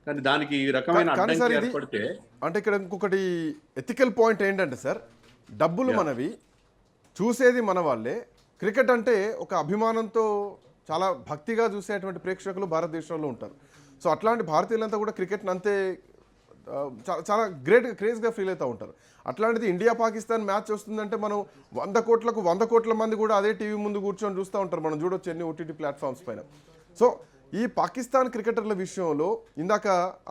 కానీ దానికి ఈ రకమైన కానీ సార్ అడ్డంకి ఇది ఏర్పడితే అంటే ఇక్కడ ఇంకొకటి ఎథికల్ పాయింట్ ఏంటంటే సార్, డబ్బులు యా మనవి, చూసేది మన వాళ్ళే. క్రికెట్ అంటే ఒక అభిమానంతో చాలా భక్తిగా చూసేటువంటి ప్రేక్షకులు భారతదేశంలో ఉంటారు. సో అట్లాంటి భారతీయులంతా కూడా క్రికెట్ని అంతే చాలా గ్రేట్గా క్రేజ్గా ఫీల్ అవుతూ ఉంటారు. అట్లాంటిది ఇండియా పాకిస్తాన్ మ్యాచ్ వస్తుందంటే మనం 100 కోట్ల మంది కూడా అదే టీవీ ముందు కూర్చొని చూస్తూ ఉంటారు. మనం చూడొచ్చు ఎన్ని ఓటీటీ ప్లాట్ఫామ్స్ పైన. సో ఈ పాకిస్తాన్ క్రికెటర్ల విషయంలో ఇందాక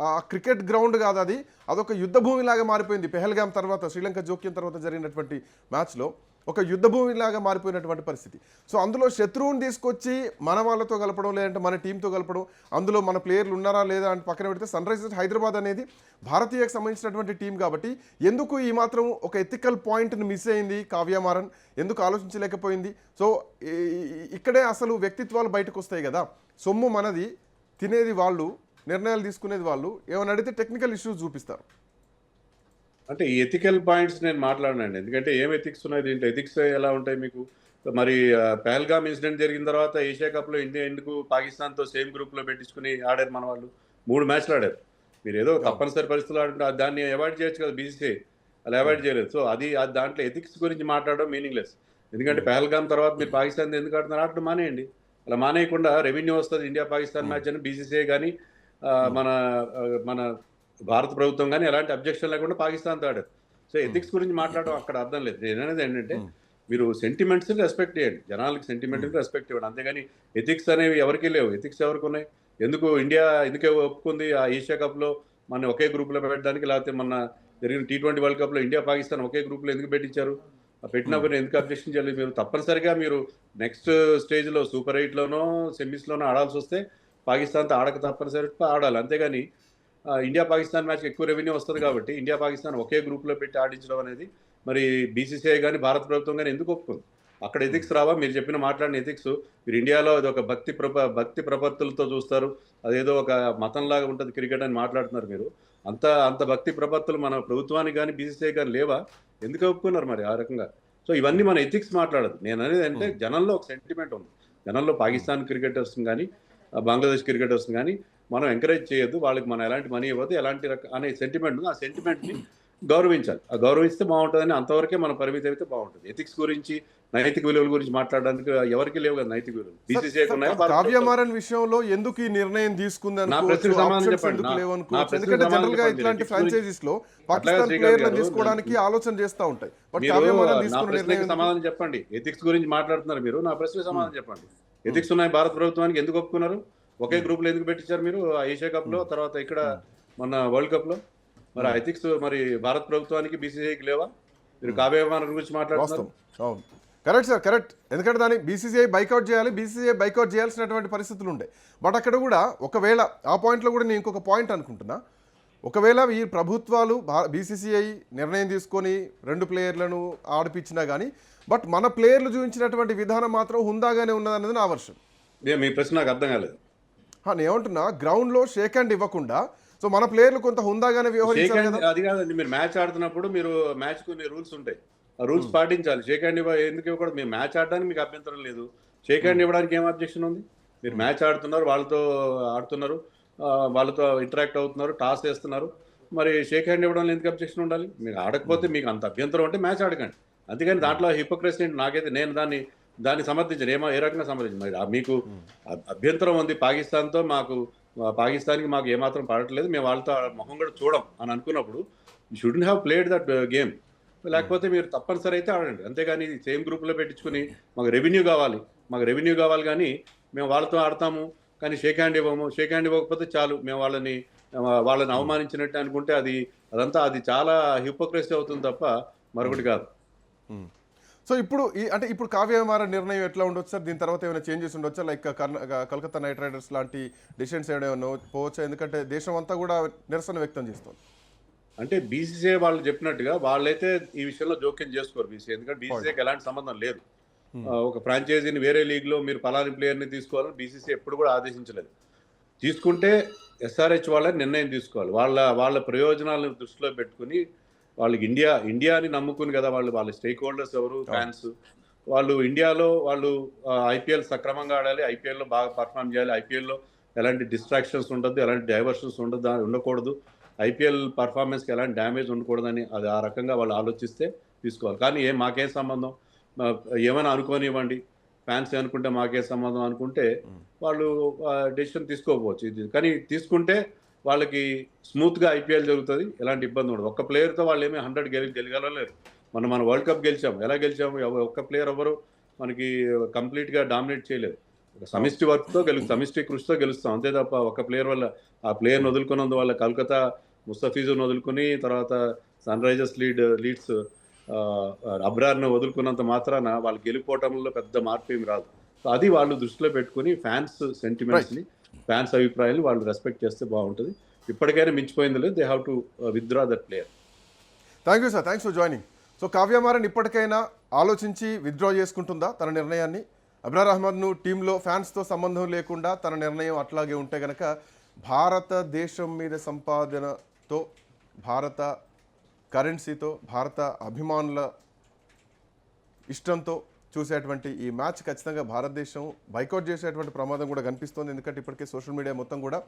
ఆ క్రికెట్ గ్రౌండ్ కాదు, అదొక యుద్ధ భూమిలాగా మారిపోయింది. పెహల్గాం తర్వాత, శ్రీలంక జోక్యం తర్వాత జరిగినటువంటి మ్యాచ్లో ఒక యుద్ధ భూమిలాగా మారిపోయినటువంటి పరిస్థితి. సో అందులో శత్రువుని తీసుకొచ్చి మన వాళ్ళతో కలపడం, లేదంటే మన టీంతో కలపడం, అందులో మన ప్లేయర్లు ఉన్నారా లేదా అని పక్కన పెడితే సన్ రైజర్స్ హైదరాబాద్ అనేది భారతీయకు సంబంధించినటువంటి టీం కాబట్టి ఎందుకు ఈ మాత్రం ఒక ఎథికల్ పాయింట్ని మిస్ అయింది కావ్య మారన్, ఎందుకు ఆలోచించలేకపోయింది? సో ఇక్కడే అసలు వ్యక్తిత్వాలు బయటకు వస్తాయి కదా. సొమ్ము మనది, తినేది వాళ్ళు, నిర్ణయాలు తీసుకునేది వాళ్ళు. ఏమైనా అడిగితే టెక్నికల్ ఇష్యూస్ చూపిస్తారు. అంటే ఈ ఎథికల్ పాయింట్స్ నేను మాట్లాడనండి, ఎందుకంటే ఏం ఎథిక్స్ ఉన్నాయి దీంట్లో? ఎథిక్స్ ఎలా ఉంటాయి మీకు? మరి పహల్గామ్ ఇన్సిడెంట్ జరిగిన తర్వాత ఏషియా కప్లో ఇండియా ఎందుకు పాకిస్తాన్తో సేమ్ గ్రూప్లో పెట్టించుకుని ఆడారు మన వాళ్ళు? 3 మ్యాచ్లు ఆడారు. మీరు ఏదో తప్పనిసరి పరిస్థితులు ఆడుంటే దాన్ని అవాయిడ్ చేయొచ్చు కదా బీసీసీఐ, అలా అవాయిడ్ చేయలేదు. సో అది దాంట్లో ఎథిక్స్ గురించి మాట్లాడడం మీనింగ్లెస్. ఎందుకంటే పహల్గామ్ తర్వాత మీరు పాకిస్తాన్ ఎందుకు ఆడుతున్నారు? ఆడటం మానేయండి. అలా మానేయకుండా రెవెన్యూ వస్తుంది ఇండియా పాకిస్తాన్ మ్యాచ్ అని బీసీసీఐ కానీ మన మన భారత ప్రభుత్వం కానీ ఎలాంటి అబ్జెక్షన్ లేకుండా పాకిస్తాన్తో ఆడారు. సో ఎథిక్స్ గురించి మాట్లాడడం అక్కడ అర్థం లేదు. నేను అనేది ఏంటంటే మీరు సెంటిమెంట్స్ని రెస్పెక్ట్ చేయండి, జనాలకి సెంటిమెంట్ని రెస్పెక్ట్ ఇవ్వండి, అంతేగాని ఎథిక్స్ అనేవి ఎవరికి లేవు. ఎథిక్స్ ఎవరికి ఉన్నాయి? ఎందుకు ఇండియా ఎందుకే ఒప్పుకుంది ఆ ఏషియా కప్లో మన ఒకే గ్రూప్లో పెట్టడానికి? లేకపోతే మన జరిగిన T20 వరల్డ్ కప్లో ఇండియా పాకిస్తాన్ ఒకే గ్రూప్లో ఎందుకు పెట్టించారు? పెట్టినప్పుడు ఎందుకు అబ్జెక్షన్ చేయలేదు? మీరు తప్పనిసరిగా మీరు నెక్స్ట్ స్టేజ్లో సూపర్ 8లోనో సెమీస్లోనో ఆడాల్సి వస్తే పాకిస్తాన్తో ఆడక తప్పనిసరిగా ఆడాలి, అంతేగాని ఇండియా పాకిస్తాన్ మ్యాచ్ ఎక్కువ రెవెన్యూ వస్తుంది కాబట్టి ఇండియా పాకిస్తాన్ ఒకే గ్రూప్లో పెట్టి ఆడించడం అనేది మరి బీసీసీఐ కానీ భారత ప్రభుత్వం కానీ ఎందుకు ఒప్పుకుంది? అక్కడ ఎథిక్స్ రావా? మీరు చెప్పిన మాట్లాడిన ఎథిక్స్ మీరు ఇండియాలో అది ఒక భక్తి ప్రపత్తులతో చూస్తారు, అదేదో ఒక మతంలాగా ఉంటుంది క్రికెట్ అని మాట్లాడుతున్నారు మీరు. అంత భక్తి ప్రపత్తులు మన ప్రభుత్వానికి కానీ బీసీసీఐ కానీ లేవా? ఎందుకు ఒప్పుకున్నారు మరి ఆ రకంగా? సో ఇవన్నీ మన ఎథిక్స్ మాట్లాడదు. నేను అనేది అంటే జనంలో ఒక సెంటిమెంట్ ఉంది. జనంలో పాకిస్తాన్ క్రికెటర్స్ కానీ బంగ్లాదేశ్ క్రికెటర్స్ కానీ మనం ఎంకరేజ్ చేయొద్దు, వాళ్ళకి మనం ఎలాంటి మనీ ఇవ్వదు, ఎలాంటి అనే సెంటిమెంట్ ఉంది. ఆ సెంటిమెంట్ని గౌరవించాలి. ఆ గౌరవిస్తే బాగుంటుందని అంతవరకే మనం పరిమితి అయితే బాగుంటుంది. ఎథిక్స్ గురించి, నైతిక విలువల గురించి మాట్లాడడానికి ఎవరికి లేవు కదా నైతిక విలువలు. బీసీసీఐకి ఉన్నాయా? కావ్య మారన్ విషయంలో ఎందుకు ఈ నిర్ణయం తీసుకుంది నా ప్రశ్నకు సమాధానం చెప్పండి. ఎందుకంటే జనరల్ గా ఇట్లాంటి ఫ్రాంచైజీస్ లో పాకిస్తాన్ ప్లేయర్లను తీసుకోవడానికి ఆలోచన చేస్తూ ఉంటాయి. బట్ కావ్య మారన్ తీసుకున్న నిర్ణయం సమాధానం చెప్పండి. ఎథిక్స్ గురించి మాట్లాడుతున్నారు మీరు, నా ప్రశ్నకు సమాధానం చెప్పండి. ఎథిక్స్ ఉన్నాయి భారత ప్రభుత్వానికి, ఎందుకు ఒప్పుకున్నారు? ఒకే గ్రూప్ లో ఎందుకు పెట్టించారు మీరు ఏషియా కప్ లో, తర్వాత ఇక్కడ మొన్న వరల్డ్ కప్ లో? మరి ఎథిక్స్ మరి భారత ప్రభుత్వానికి బీసీసీఐకి లేవా? మీరు కావ్య మారన్ గురించి మాట్లాడుతున్నారు. అవును, కరెక్ట్ సార్, కరెక్ట్. ఎందుకంటే దాన్ని బీసీసీఐ బైకౌట్ చేయాలి, బీసీసీఐ బైకౌట్ చేయాల్సినటువంటి పరిస్థితులు ఉంటాయి. బట్ అక్కడ కూడా ఒకవేళ ఆ పాయింట్లో కూడా నేను ఇంకొక పాయింట్ అనుకుంటున్నా, ఒకవేళ ఈ ప్రభుత్వాలు బీసీసీఐ నిర్ణయం తీసుకొని 2 ప్లేయర్లను ఆడిపించినా కానీ బట్ మన ప్లేయర్లు చూపించినటువంటి విధానం మాత్రం హుందాగానే ఉన్నదన్నది నా వర్షన్. మీ ప్రశ్న నాకు అర్థం కాలేదు. నేను ఏమంటున్నా, గ్రౌండ్లో షేక్ హ్యాండ్ ఇవ్వకుండా సో మన ప్లేయర్లు కొంత హుందాగానే వ్యవహరించాలి కదా. అది కాదండి, మీరు మ్యాచ్ ఆడుతున్నప్పుడు మీరు మ్యాచ్ కొన్ని రూల్స్ ఉంటాయి, ఆ రూల్స్ పాటించాలి. షేక్ హ్యాండ్ ఎందుకు ఇవ్వకూడదు? మీరు మ్యాచ్ ఆడడానికి మీకు అభ్యంతరం లేదు, షేక్ హ్యాండ్ ఇవ్వడానికి ఏం అబ్జెక్షన్ ఉంది? మీరు మ్యాచ్ ఆడుతున్నారు, వాళ్ళతో ఆడుతున్నారు, వాళ్ళతో ఇంటరాక్ట్ అవుతున్నారు, టాస్ వేస్తున్నారు, మరి షేక్ హ్యాండ్ ఇవ్వడంలో ఎందుకు అబ్జెక్షన్ ఉండాలి? మీకు ఆడకపోతే మీకు అంత అభ్యంతరం ఉంటే మ్యాచ్ ఆడకండి, అంతేగాని దాంట్లో హిపోక్రసీ నాకైతే నేను దాన్ని సమర్థించను. ఏ రకంగా సమర్థించను? మరి మీకు అభ్యంతరం ఉంది పాకిస్తాన్తో, పాకిస్తాన్కి మాకు ఏమాత్రం పడట్లేదు, మేము వాళ్ళతో మొహం కూడా చూడం అని అనుకున్నప్పుడు you shouldn't have played that game. లేకపోతే మీరు తప్పనిసరి అయితే ఆడండి, అంతేగాని సేమ్ గ్రూప్లో పెట్టించుకుని మాకు రెవెన్యూ కావాలి కానీ మేము వాళ్ళతో ఆడతాము కానీ షేక్ హ్యాండ్ ఇవ్వకపోతే చాలు మేము వాళ్ళని అవమానించినట్టు అనుకుంటే అది చాలా హిపోక్రసీ అవుతుంది తప్ప మరొకటి కాదు. సో ఇప్పుడు కావ్య మారన్ నిర్ణయం ఎట్లా ఉండొచ్చు సార్? దీని తర్వాత ఏమైనా చేంజెస్ ఉండొచ్చా? లైక్ కలకత్తా నైట్ రైడర్స్ లాంటి డిసిషన్స్ ఏమైనా పోవచ్చా? ఎందుకంటే దేశం అంతా కూడా నిరసన వ్యక్తం చేస్తుంది. అంటే బీసీసీఐ వాళ్ళు చెప్పినట్టుగా వాళ్ళైతే ఈ విషయంలో జోక్యం చేసుకోరు బీసీసీఐ, ఎందుకంటే బీసీసీఐకి ఎలాంటి సంబంధం లేదు. ఒక ఫ్రాంచైజీని వేరే లీగ్లో మీరు పలాని ప్లేయర్ని తీసుకోవాలని బీసీసీఐ ఎప్పుడు కూడా ఆదేశించలేదు. తీసుకుంటే ఎస్ఆర్హెచ్ వాళ్ళని నిర్ణయం తీసుకోవాలి, వాళ్ళ ప్రయోజనాలను దృష్టిలో పెట్టుకుని. వాళ్ళకి ఇండియాని నమ్ముకుని కదా వాళ్ళ స్టేక్ హోల్డర్స్ ఎవరు? ఫ్యాన్స్. వాళ్ళు ఇండియాలో ఐపీఎల్ సక్రమంగా ఆడాలి, ఐపీఎల్లో బాగా పర్ఫామ్ చేయాలి, ఐపీఎల్లో ఎలాంటి డిస్ట్రాక్షన్స్ ఉండద్దు, ఎలాంటి డైవర్షన్స్ ఉండకూడదు, ఐపీఎల్ పర్ఫార్మెన్స్కి ఎలాంటి డ్యామేజ్ ఉండకూడదని అది ఆ రకంగా వాళ్ళు ఆలోచిస్తే తీసుకోవాలి. కానీ మాకేం సంబంధం, ఏమైనా అనుకోనివ్వండి, ఫ్యాన్స్ అనుకుంటే మాకే సంబంధం అనుకుంటే వాళ్ళు డెసిషన్ తీసుకోకపోవచ్చు. ఇది కానీ తీసుకుంటే వాళ్ళకి స్మూత్గా ఐపీఎల్ జరుగుతుంది, ఎలాంటి ఇబ్బంది ఉండదు. ఒక్క ప్లేయర్తో వాళ్ళు ఏమీ 100 గెలగలేరు. మన వరల్డ్ కప్ గెలిచాము, ఎలా గెలిచాము? ఒక్క ప్లేయర్ ఎవరు మనకి కంప్లీట్గా డామినేట్ చేయలేదు. ఒక సమిష్టి వర్క్తో సమిష్టి కృషితో గెలుస్తాం, అంతే తప్ప ఒక ప్లేయర్ వల్ల, ఆ ప్లేయర్ని వదులుకున్నందువల్ల కోల్కతా ముస్తఫిజును వదులుకుని తర్వాత సన్ రైజర్స్ లీడ్స్ అబ్రార్ను వదులుకున్నంత మాత్రాన వాళ్ళు గెలిపోవటంలో పెద్ద మార్పు ఏమి రాదు. సో అది వాళ్ళు దృష్టిలో పెట్టుకుని ఫ్యాన్స్ సెంటిమెంట్స్ని, ఫ్యాన్స్ అభిప్రాయాలు వాళ్ళు రెస్పెక్ట్ చేస్తే బాగుంటుంది. ఇప్పటికైనా మించిపోయింది లేదు, they have to withdraw that player. Thank you sir, thanks for joining. So Kavya Maran ఇప్పటికైనా ఆలోచించి విత్డ్రా చేసుకుంటుందా తన నిర్ణయాన్ని? అబ్రార్ అహ్మద్ను టీంలో ఫ్యాన్స్తో సంబంధం లేకుండా తన నిర్ణయం అట్లాగే ఉంటే కనుక భారతదేశం మీద సంపాదనతో, భారత కరెన్సీతో, భారత అభిమానుల ఇష్టంతో చూసేటువంటి ఈ మ్యాచ్ ఖచ్చితంగా భారతదేశం బైకాట్ చేసేటువంటి ప్రమాదం కూడా కనిపిస్తోంది. ఎందుకంటే ఇప్పటికే సోషల్ మీడియా మొత్తం కూడా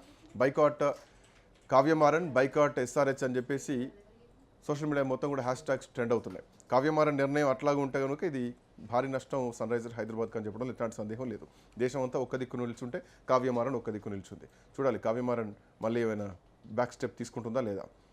boycott Kavya Maran, boycott SRH అని చెప్పేసి సోషల్ మీడియా మొత్తం కూడా హ్యాష్ ట్యాగ్స్ ట్రెండ్ అవుతున్నాయి. కావ్య మారన్ నిర్ణయం అట్లాగా ఉంటే కనుక ఇది భారీ నష్టం సన్ రైజర్స్ హైదరాబాద్కి అని చెప్పడంలో ఎట్లాంటి సందేహం లేదు. దేశం అంతా ఒక్క దిక్కు నిల్చుంటే కావ్య మారన్ ఒక్క దిక్కు నిల్చుంది. చూడాలి కావ్య మారన్ మళ్ళీ ఏమైనా బ్యాక్ స్టెప్ తీసుకుంటుందా లేదా.